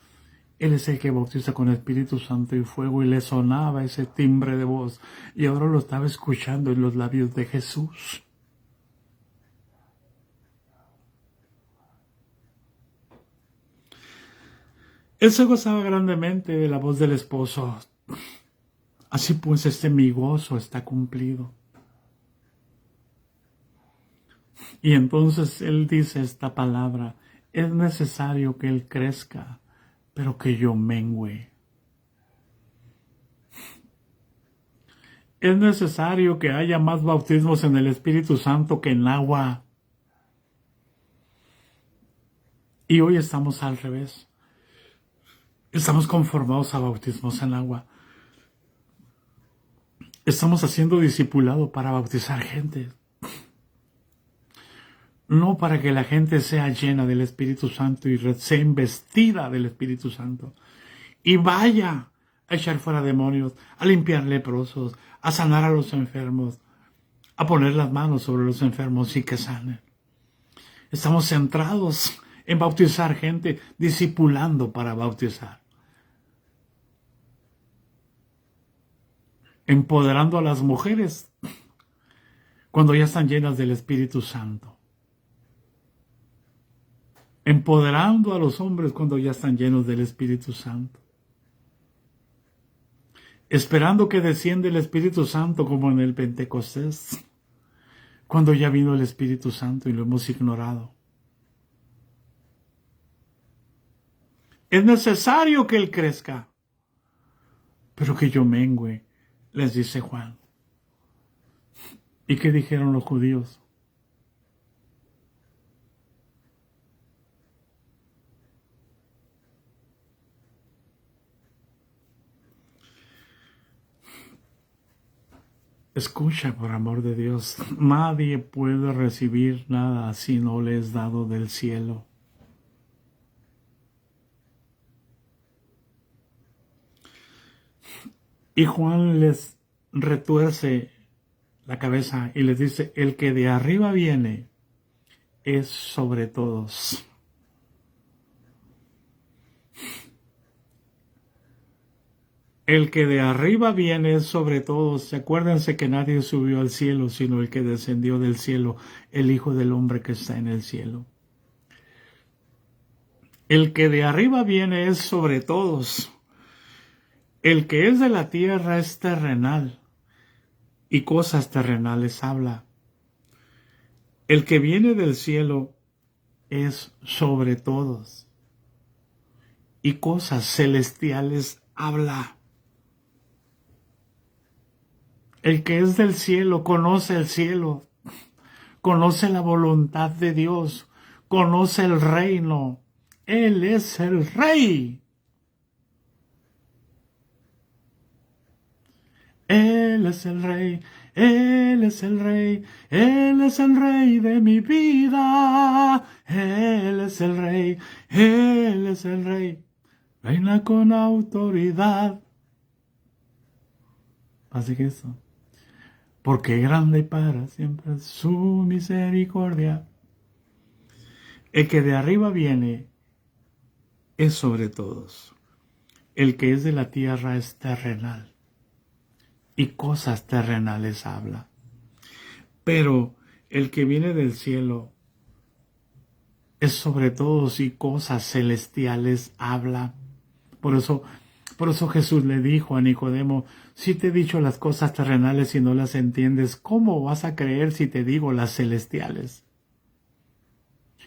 Él es el que bautiza con Espíritu Santo y fuego, y le sonaba ese timbre de voz, y ahora lo estaba escuchando en los labios de Jesús. Él se gozaba grandemente de la voz del esposo. Así pues, mi gozo está cumplido. Y entonces él dice esta palabra: es necesario que él crezca, pero que yo mengüe. Es necesario que haya más bautismos en el Espíritu Santo que en agua. Y hoy estamos al revés. Estamos conformados a bautismos en agua. Estamos haciendo discipulado para bautizar gente. No para que la gente sea llena del Espíritu Santo y sea investida del Espíritu Santo. Y vaya a echar fuera demonios, a limpiar leprosos, a sanar a los enfermos, a poner las manos sobre los enfermos y que sanen. Estamos centrados en bautizar gente, discipulando para bautizar. Empoderando a las mujeres cuando ya están llenas del Espíritu Santo. Empoderando a los hombres cuando ya están llenos del Espíritu Santo. Esperando que descienda el Espíritu Santo como en el Pentecostés, cuando ya vino el Espíritu Santo y lo hemos ignorado. Es necesario que Él crezca, pero que yo mengüe, les dice Juan. ¿Y qué dijeron los judíos? Escucha, por amor de Dios, nadie puede recibir nada si no le es dado del cielo. Y Juan les retuerce la cabeza y les dice: el que de arriba viene es sobre todos. El que de arriba viene es sobre todos. Acuérdense que nadie subió al cielo, sino el que descendió del cielo, el Hijo del Hombre que está en el cielo. El que de arriba viene es sobre todos. El que es de la tierra es terrenal, y cosas terrenales habla. El que viene del cielo es sobre todos, y cosas celestiales habla. El que es del cielo conoce el cielo, conoce la voluntad de Dios, conoce el reino. Él es el Rey. Él es el Rey, Él es el Rey, Él es el Rey de mi vida. Él es el Rey, Él es el Rey. Reina con autoridad. Así que eso. Porque grande y para siempre es su misericordia. El que de arriba viene es sobre todos. El que es de la tierra es terrenal, y cosas terrenales habla. Pero el que viene del cielo es sobre todos, y cosas celestiales habla. Por eso Por eso Jesús le dijo a Nicodemo, si te he dicho las cosas terrenales y no las entiendes, ¿cómo vas a creer si te digo las celestiales?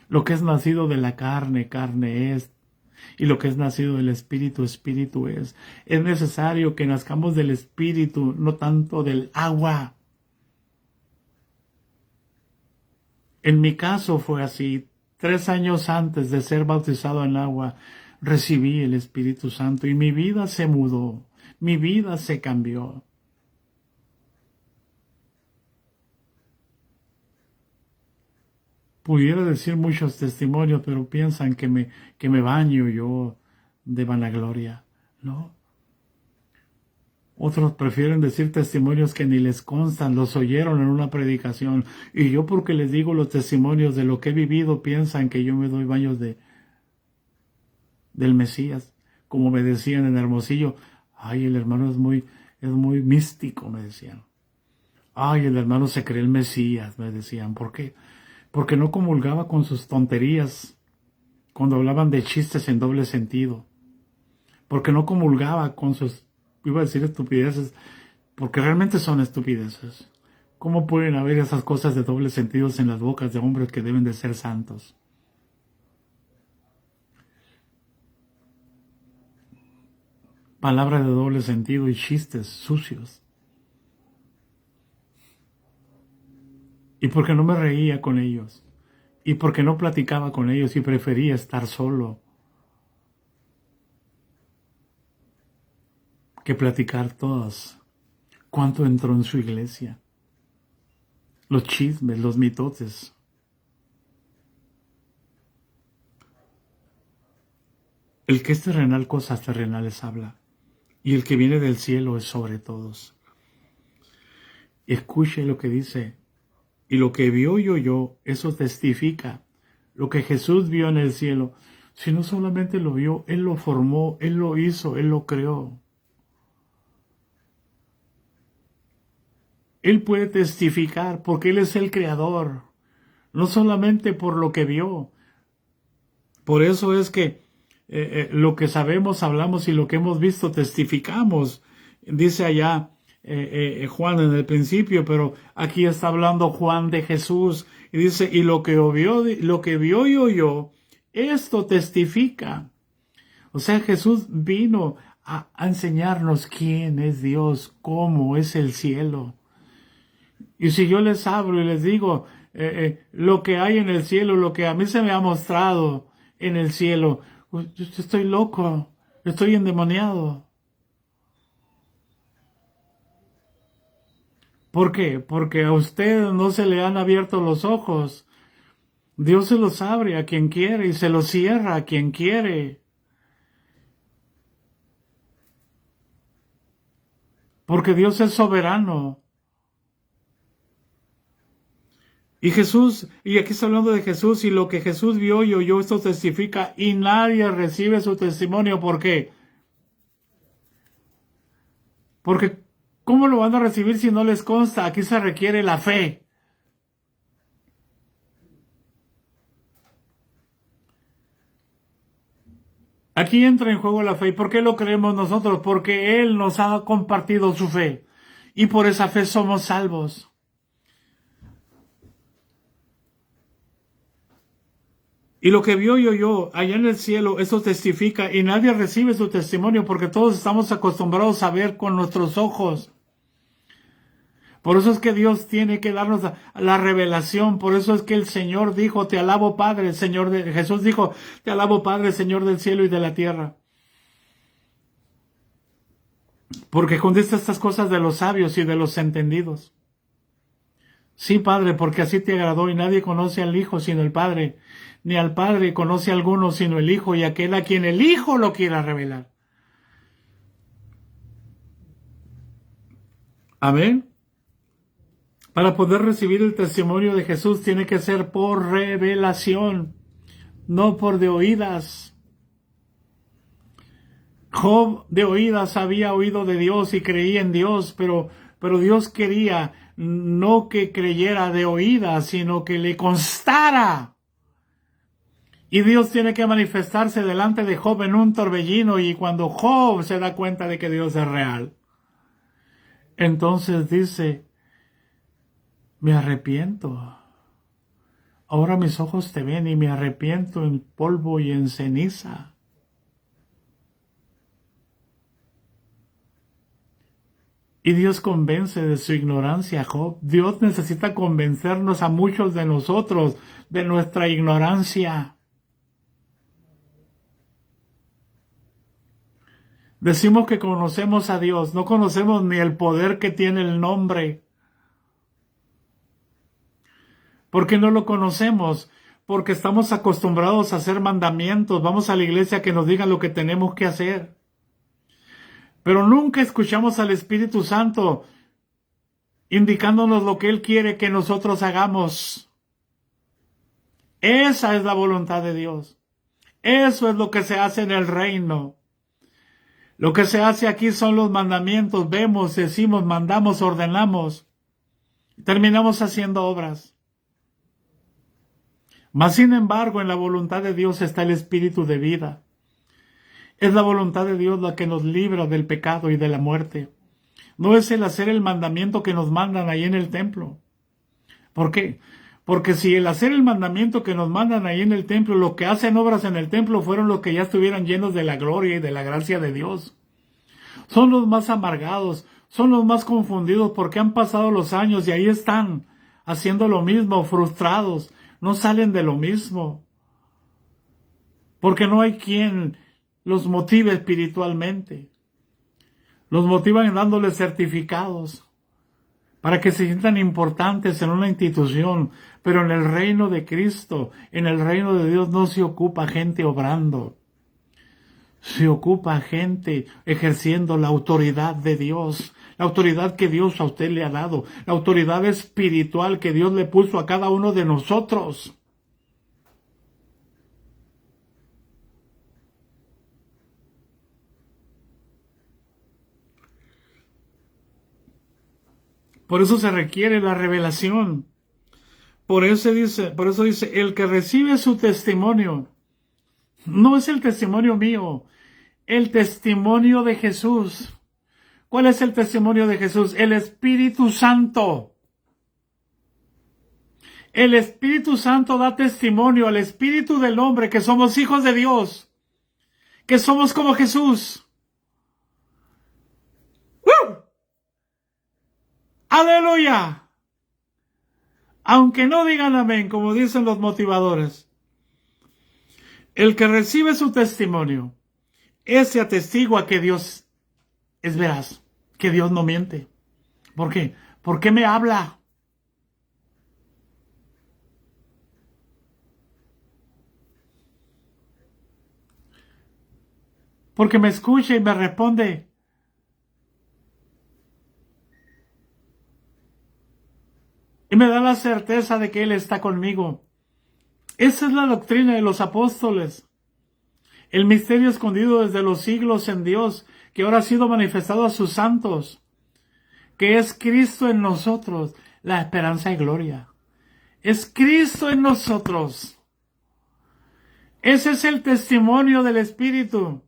Lo que es nacido de la carne, carne es, y lo que es nacido del Espíritu, Espíritu es. Es necesario que nazcamos del Espíritu, no tanto del agua. En mi caso fue así. 3 años antes de ser bautizado en agua, recibí el Espíritu Santo y mi vida se mudó, mi vida se cambió. Pudiera decir muchos testimonios, pero piensan que me baño yo de vanagloria, ¿no? Otros prefieren decir testimonios que ni les constan, los oyeron en una predicación. Y yo, porque les digo los testimonios de lo que he vivido, piensan que yo me doy baños del Mesías. Como me decían en Hermosillo, ay, el hermano es muy místico, me decían. Ay, el hermano se cree el Mesías, me decían. ¿Por qué? Porque no comulgaba con sus tonterías cuando hablaban de chistes en doble sentido. Porque no comulgaba con sus, iba a decir estupideces, porque realmente son estupideces. ¿Cómo pueden haber esas cosas de doble sentido en las bocas de hombres que deben de ser santos? Palabras de doble sentido y chistes sucios. Y porque no me reía con ellos. Y porque no platicaba con ellos y prefería estar solo que platicar todas. ¿Cuánto entró en su iglesia? Los chismes, los mitotes. El que es terrenal, cosas terrenales habla. Y el que viene del cielo es sobre todos. Escuche lo que dice. Y lo que vio y oyó, eso testifica. Lo que Jesús vio en el cielo, si no solamente lo vio, Él lo formó, Él lo hizo, Él lo creó. Él puede testificar porque Él es el creador, no solamente por lo que vio. Por eso es que lo que sabemos, hablamos, y lo que hemos visto, testificamos. Dice allá Juan en el principio, pero aquí está hablando Juan de Jesús. Y dice, y lo que vio y oyó, esto testifica. O sea, Jesús vino a enseñarnos quién es Dios, cómo es el cielo. Y si yo les hablo y les digo lo que hay en el cielo, lo que a mí se me ha mostrado en el cielo, pues, yo estoy loco, estoy endemoniado. ¿Por qué? Porque a usted no se le han abierto los ojos. Dios se los abre a quien quiere y se los cierra a quien quiere. Porque Dios es soberano. Y Jesús, y aquí está hablando de Jesús, y lo que Jesús vio y oyó, esto testifica, y nadie recibe su testimonio. ¿Por qué? Porque ¿cómo lo van a recibir si no les consta? Aquí se requiere la fe. Aquí entra en juego la fe. ¿Y por qué lo creemos nosotros? Porque Él nos ha compartido su fe. Y por esa fe somos salvos. Y lo que vio y oyó allá en el cielo, eso testifica, y nadie recibe su testimonio porque todos estamos acostumbrados a ver con nuestros ojos. Por eso es que Dios tiene que darnos la revelación. Por eso es que el Señor dijo, te alabo Padre, Jesús dijo, te alabo Padre, Señor del cielo y de la tierra. Porque contesta estas cosas de los sabios y de los entendidos. Sí, Padre, porque así te agradó, y nadie conoce al Hijo sino el Padre, ni al Padre conoce a alguno sino el Hijo, y aquel a quien el Hijo lo quiera revelar. Amén. Para poder recibir el testimonio de Jesús tiene que ser por revelación, no por de oídas. Job de oídas había oído de Dios y creía en Dios, pero Dios quería no que creyera de oídas, sino que le constara. Y Dios tiene que manifestarse delante de Job en un torbellino, y cuando Job se da cuenta de que Dios es real, entonces dice, me arrepiento. Ahora mis ojos te ven y me arrepiento en polvo y en ceniza. Y Dios convence de su ignorancia a Job. Dios necesita convencernos a muchos de nosotros de nuestra ignorancia. Decimos que conocemos a Dios, no conocemos ni el poder que tiene el nombre. ¿Por qué no lo conocemos? Porque estamos acostumbrados a hacer mandamientos. Vamos a la iglesia que nos diga lo que tenemos que hacer. Pero nunca escuchamos al Espíritu Santo indicándonos lo que Él quiere que nosotros hagamos. Esa es la voluntad de Dios. Eso es lo que se hace en el reino. Lo que se hace aquí son los mandamientos. Vemos, decimos, mandamos, ordenamos. Terminamos haciendo obras. Mas, sin embargo, en la voluntad de Dios está el espíritu de vida. Es la voluntad de Dios la que nos libra del pecado y de la muerte. No es el hacer el mandamiento que nos mandan ahí en el templo. ¿Por qué? Porque si el hacer el mandamiento que nos mandan ahí en el templo, los que hacen obras en el templo fueron los que ya estuvieran llenos de la gloria y de la gracia de Dios. Son los más amargados, son los más confundidos porque han pasado los años y ahí están haciendo lo mismo, frustrados. No salen de lo mismo. Porque no hay quien los motive espiritualmente. Los motivan dándoles certificados para que se sientan importantes en una institución, pero en el reino de Cristo, en el reino de Dios no se ocupa gente obrando. Se ocupa gente ejerciendo la autoridad de Dios, la autoridad que Dios a usted le ha dado, la autoridad espiritual que Dios le puso a cada uno de nosotros. Por eso se requiere la revelación. Por eso dice, el que recibe su testimonio, no es el testimonio mío, el testimonio de Jesús. ¿Cuál es el testimonio de Jesús? El Espíritu Santo. El Espíritu Santo da testimonio al espíritu del hombre que somos hijos de Dios, que somos como Jesús. ¡Aleluya! Aunque no digan amén, como dicen los motivadores, el que recibe su testimonio, ese atestigua que Dios es veraz, que Dios no miente. ¿Por qué? ¿Por qué me habla? Porque me escucha y me responde. Y me da la certeza de que Él está conmigo. Esa es la doctrina de los apóstoles. El misterio escondido desde los siglos en Dios, que ahora ha sido manifestado a sus santos, que es Cristo en nosotros, la esperanza y gloria. Es Cristo en nosotros. Ese es el testimonio del Espíritu.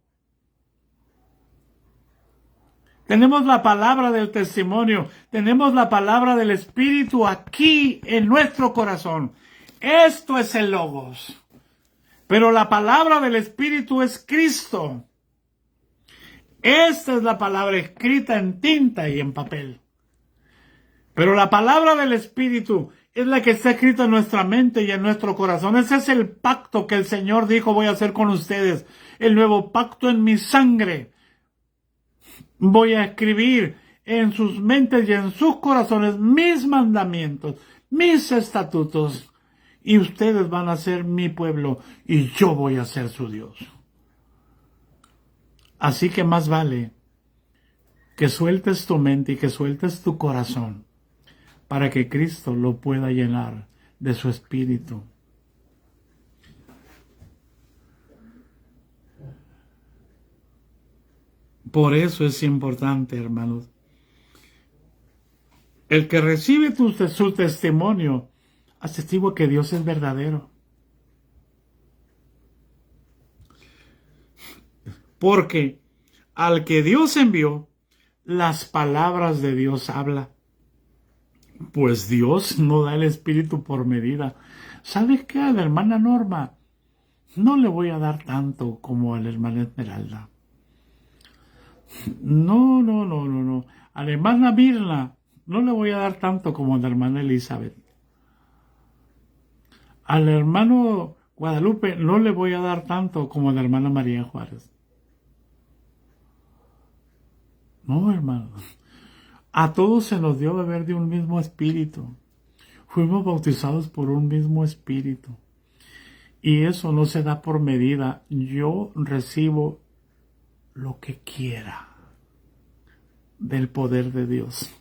Tenemos la palabra del testimonio, tenemos la palabra del Espíritu aquí en nuestro corazón. Esto es el Logos. Pero la palabra del Espíritu es Cristo. Esta es la palabra escrita en tinta y en papel. Pero la palabra del Espíritu es la que está escrita en nuestra mente y en nuestro corazón. Ese es el pacto que el Señor dijo voy a hacer con ustedes. El nuevo pacto en mi sangre. Voy a escribir en sus mentes y en sus corazones mis mandamientos, mis estatutos, y ustedes van a ser mi pueblo y yo voy a ser su Dios. Así que más vale que sueltes tu mente y que sueltes tu corazón para que Cristo lo pueda llenar de su espíritu. Por eso es importante, hermanos. El que recibe su testimonio, atestigua que Dios es verdadero. Porque al que Dios envió, las palabras de Dios habla. Pues Dios no da el Espíritu por medida. ¿Sabes qué? A la hermana Norma no le voy a dar tanto como a la hermana Esmeralda. No, no, no, no, no. A la hermana Mirna no le voy a dar tanto como a la hermana Elizabeth. Al hermano Guadalupe no le voy a dar tanto como a la hermana María Juárez. No, hermano. A todos se nos dio beber de un mismo espíritu. Fuimos bautizados por un mismo espíritu. Y eso no se da por medida. Yo recibo lo que quiera del poder de Dios,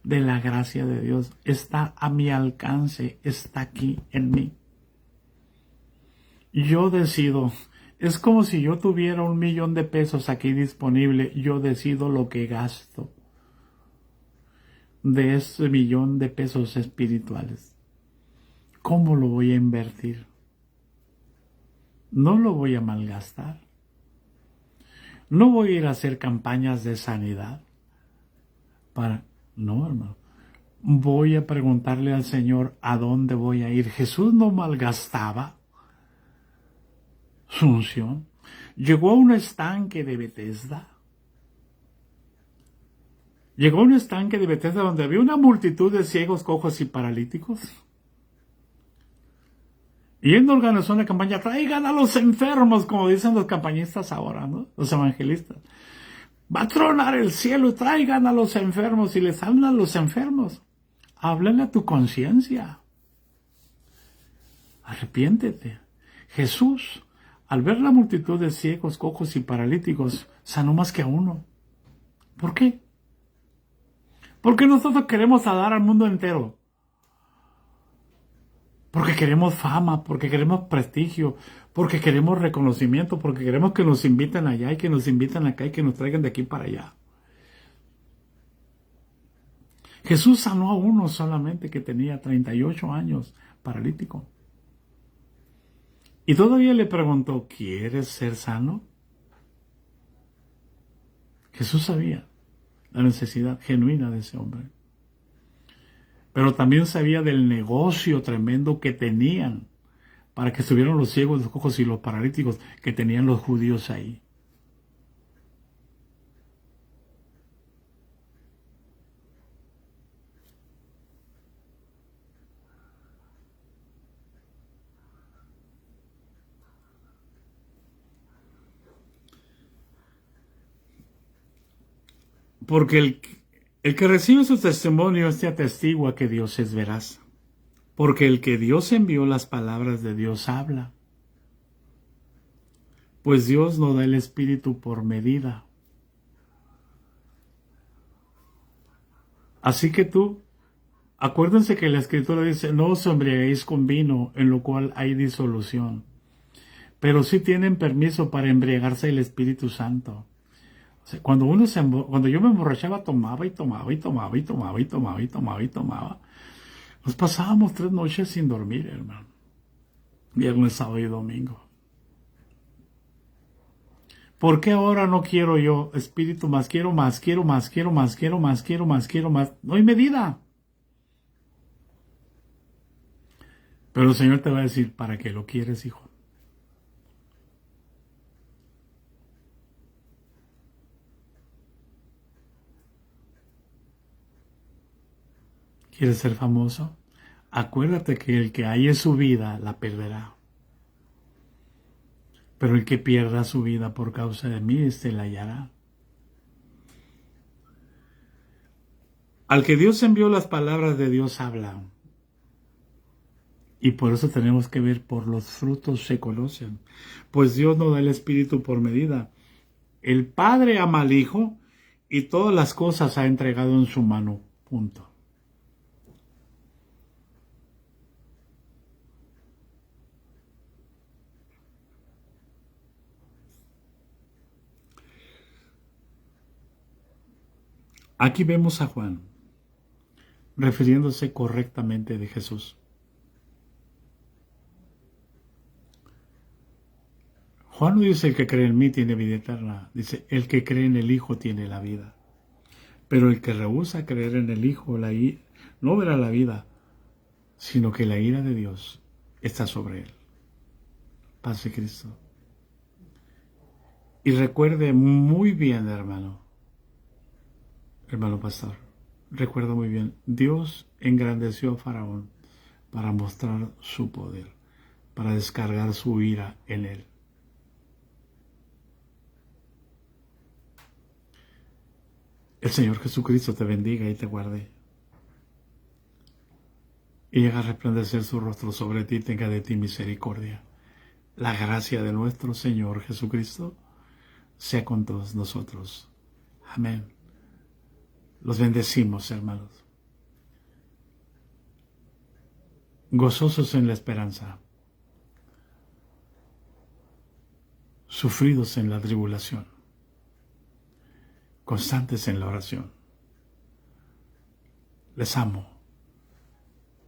de la gracia de Dios. Está a mi alcance, está aquí en mí. Yo decido. Es como si yo tuviera $1,000,000 aquí disponible. Yo decido lo que gasto de ese $1,000,000 espirituales. ¿Cómo lo voy a invertir? No lo voy a malgastar. No voy a ir a hacer campañas de sanidad. No, hermano. Voy a preguntarle al Señor a dónde voy a ir. Jesús no malgastaba su unción. Llegó a un estanque de Betesda. Llegó a un estanque de Betesda donde había una multitud de ciegos, cojos y paralíticos. Y él organizó una campaña, traigan a los enfermos, como dicen los campañistas ahora, ¿no? Los evangelistas. Va a tronar el cielo, traigan a los enfermos y les hablan a los enfermos. Háblale a tu conciencia. Arrepiéntete. Jesús, al ver la multitud de ciegos, cojos y paralíticos, sanó más que a uno. ¿Por qué? Porque nosotros queremos dar al mundo entero. Porque queremos fama, porque queremos prestigio, porque queremos reconocimiento, porque queremos que nos inviten allá y que nos inviten acá y que nos traigan de aquí para allá. Jesús sanó a uno solamente que tenía 38 años, paralítico. Y todavía le preguntó, ¿quieres ser sano? Jesús sabía la necesidad genuina de ese hombre. Pero también sabía del negocio tremendo que tenían para que estuvieran los ciegos, los cojos y los paralíticos que tenían los judíos ahí. Porque el que recibe su testimonio este atestigua que Dios es veraz. Porque el que Dios envió, las palabras de Dios habla. Pues Dios no da el Espíritu por medida. Así que acuérdense que la Escritura dice, no os embriaguéis con vino, en lo cual hay disolución. Pero sí tienen permiso para embriagarse el Espíritu Santo. O sea, cuando yo me emborrachaba, tomaba y tomaba y tomaba y tomaba y tomaba y tomaba y tomaba. Nos pasábamos 3 noches sin dormir, hermano. Viernes, sábado y domingo. ¿Por qué ahora no quiero yo espíritu más? Quiero más, quiero más, quiero más, quiero más, quiero más, quiero más. No hay medida. Pero el Señor te va a decir, ¿para qué lo quieres, hijo? ¿Quieres ser famoso? Acuérdate que el que halle su vida la perderá. Pero el que pierda su vida por causa de mí, este la hallará. Al que Dios envió, las palabras de Dios hablan. Y por eso tenemos que ver por los frutos se conocen. Pues Dios no da el Espíritu por medida. El Padre ama al Hijo y todas las cosas ha entregado en su mano. Punto. Aquí vemos a Juan refiriéndose correctamente de Jesús. Juan no dice el que cree en mí tiene vida eterna, dice el que cree en el Hijo tiene la vida. Pero el que rehúsa creer en el Hijo no verá la vida, sino que la ira de Dios está sobre él. Paz de Cristo. Y recuerde muy bien, hermano pastor, recuerda muy bien, Dios engrandeció a Faraón para mostrar su poder, para descargar su ira en él. El Señor Jesucristo te bendiga y te guarde, y haga resplandecer su rostro sobre ti, tenga de ti misericordia. La gracia de nuestro Señor Jesucristo sea con todos nosotros. Amén. Los bendecimos, hermanos. Gozosos en la esperanza, sufridos en la tribulación, constantes en la oración. Les amo.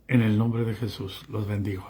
En el nombre de Jesús los bendigo.